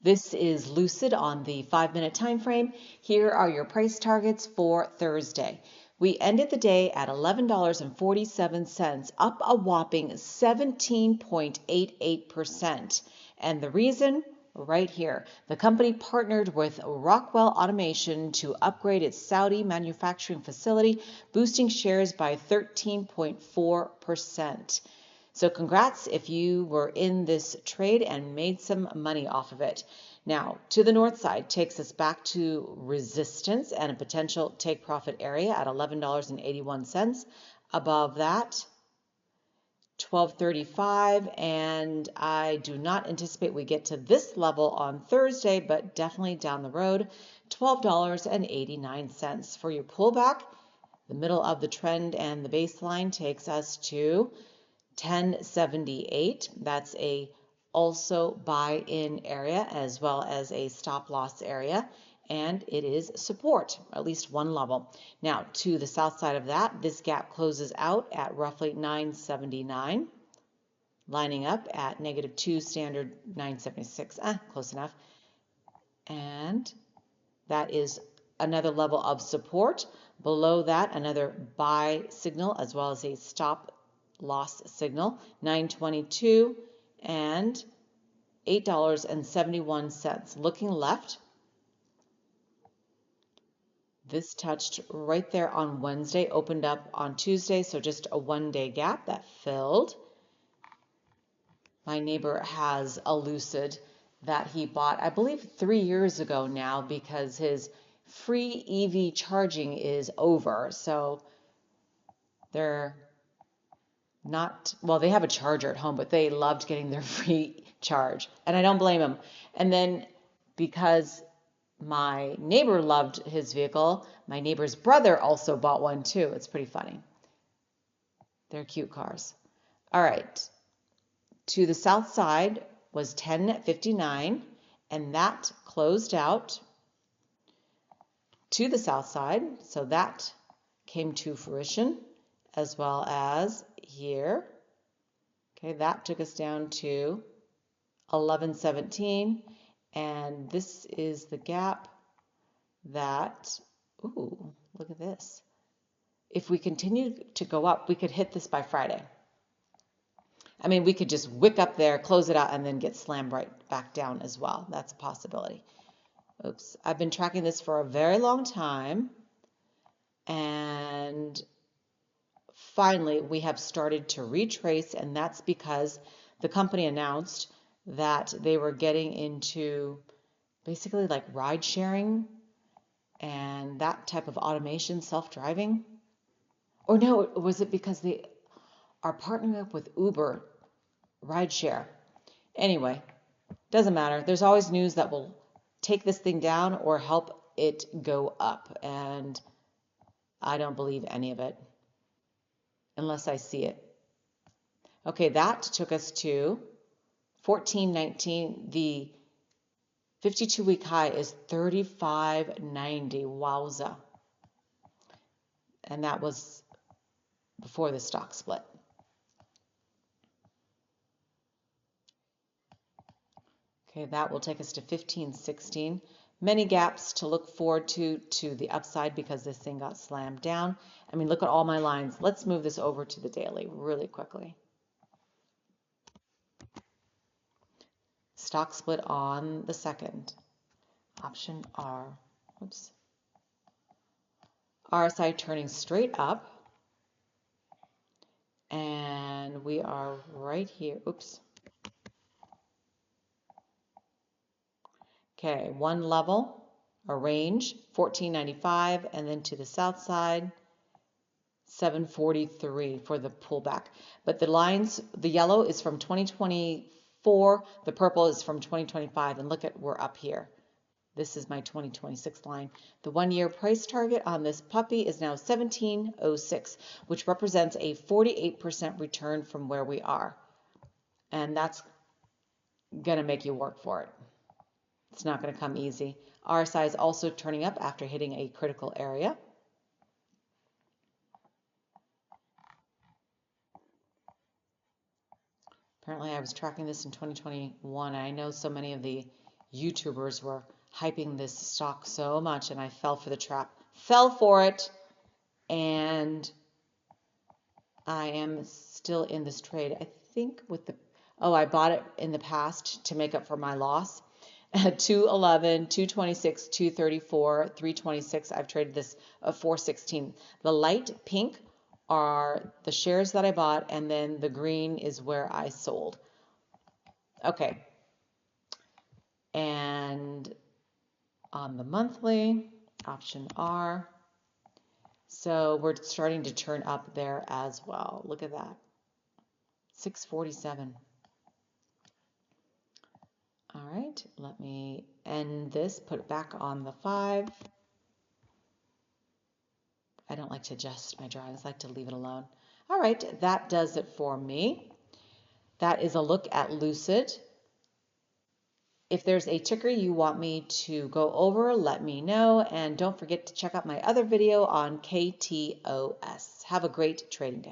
This is Lucid on the 5-minute time frame. Here are your price targets for Thursday. We ended the day at $11.47, up a whopping 17.88%. And the reason? Right here. The company partnered with Rockwell Automation to upgrade its Saudi manufacturing facility, boosting shares by 13.4%. So congrats if you were in this trade and made some money off of it. Now, to the north side takes us back to resistance and a potential take profit area at $11.81. Above that, 12.35, and I do not anticipate we get to this level on Thursday, but definitely down the road, $12.89. For your pullback, the middle of the trend and the baseline takes us to 1078. That's a also buy-in area as well as a stop loss area, and it is support, at least one level. Now to the south side of that, this gap closes out at roughly 979, lining up at -2 standard 976, close enough, and that is another level of support. Below that, another buy signal as well as a stop loss signal, 922 and $8.71. Looking left, this touched right there on Wednesday, opened up on Tuesday, so just a one-day gap that filled. My neighbor has a Lucid that he bought, I believe 3 years ago now, because his free EV charging is over. So they're not, well, they have a charger at home, but they loved getting their free charge, and I don't blame them. And then because my neighbor loved his vehicle, my neighbor's brother also bought one too. It's pretty funny. They're cute cars. All right. To the south side was 1059, and that closed out to the south side. So that came to fruition, as well as here. Okay, that took us down to 1117, and this is the gap that, ooh, look at this. If we continue to go up, we could hit this by Friday. I mean, we could just wick up there, close it out, and then get slammed right back down as well. That's a possibility. Oops, I've been tracking this for a very long time, and finally we have started to retrace, and that's because the company announced that they were getting into basically like ride sharing and that type of automation, self-driving. Or no, was it because they are partnering up with Uber rideshare? Anyway, doesn't matter. There's always news that will take this thing down or help it go up, and I don't believe any of it unless I see it. Okay, that took us to 1419. The 52-week high is 3590. Wowza. And that was before the stock split. Okay, that will take us to 1516. Many gaps to look forward to the upside because this thing got slammed down. I mean, look at all my lines. Let's move this over to the daily really quickly. Stock split on the 2nd. Option R. Oops. RSI turning straight up. And we are right here. Oops. Okay, one level, a range, 1495, and then to the south side, 743 for the pullback. But the lines, the yellow is from 2024, the purple is from 2025, and look at, we're up here. This is my 2026 line. The 1-year price target on this puppy is now 1706, which represents a 48% return from where we are. And that's gonna make you work for it. It's not going to come easy. RSI is also turning up after hitting a critical area. Apparently I was tracking this in 2021. I know so many of the YouTubers were hyping this stock so much, and I fell for the trap. Fell for it, and I am still in this trade. I think with the, oh, I bought it in the past to make up for my loss. 211, 226, 234, 326. I've traded this at 416. The light pink are the shares that I bought, and then the green is where I sold. Okay. And on the monthly, option R. So we're starting to turn up there as well. Look at that. 647. All right, let me end this, put it back on the 5. I don't like to adjust my drawings, I like to leave it alone. All right, that does it for me. That is a look at Lucid. If there's a ticker you want me to go over, let me know. And don't forget to check out my other video on KTOS. Have a great trading day.